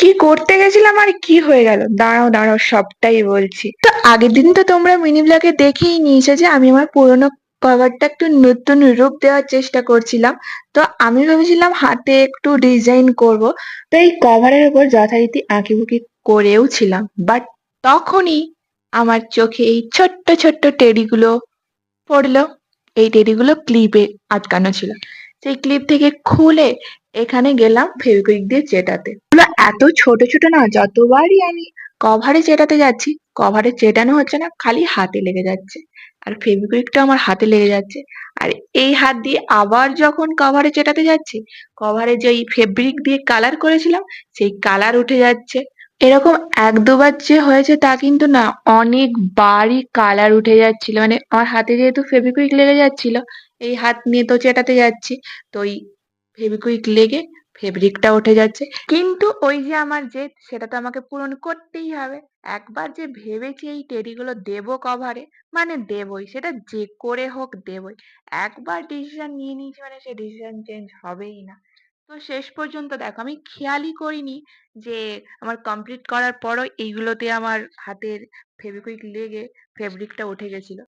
কি করতে গেছিলাম আর কি হয়ে গেল? দাঁড়াও দাঁড়াও, সবটাই বলছি। তো আগের দিন তো তোমরা মিনি ব্লগে দেখেই নিয়েছো যে আমি আমার পুরোনো কভারটা একটু নতুন রূপ দেওয়ার চেষ্টা করছিলাম। তো আমি ভেবেছিলাম হাতে একটু ডিজাইন করব। তো এই কভারের উপর যথারীতি আঁকিবুকি করেও ছিলাম, বাট তখনই আমার চোখে এই ছোট্ট ছোট্ট টেডিগুলো পড়লো। এই টেডিগুলো ক্লিপে আটকানো ছিল। সেই ক্লিপ থেকে খুলে এখানে গেলাম ফেভিকুইক দিয়ে চেটাতে। এগুলো এত ছোট ছোট না, যতবারই আমি কভারে চেটাতে যাচ্ছি কভারে চেটানো হচ্ছে না, খালি হাতে লেগে যাচ্ছে। আর ফেভিকুইকটা আমার হাতে লেগে যাচ্ছে। আর এই হাত দিয়ে আবার যখন কভারে চেটাতে যাচ্ছি, কভারে যেই ফেব্রিক দিয়ে কালার করেছিলাম সেই কালার উঠে যাচ্ছে। এরকম এক দুবার যে হয়েছে তা কিন্তু না, অনেকবারই কালার উঠে যাচ্ছিল। মানে আমার হাতে যেহেতু ফেভিকুইক লেগে যাচ্ছিল, এই হাত নিয়ে তো চেটাতে যাচ্ছি, তো ওই ফেভিকুইক লেগে ফেব্রিকটা উঠে যাচ্ছে। কিন্তু ওই যে আমার জেদ, সেটা তো আমাকে পূরণ করতেই হবে। একবার যে ভেবেছি এই টেডিগুলো দেবো কভারে, মানে দেবই, সেটা যে করে হোক দেবই। একবার ডিসিশন নিয়ে নিয়েছি মানে সে ডিসিশন চেঞ্জ হবেই না। তো শেষ পর্যন্ত দেখো, আমি খেয়ালই করিনি যে আমার কমপ্লিট করার পরও এইগুলোতে আমার হাতের ফেভিকুইক লেগে ফেব্রিকটা উঠে গেছিল।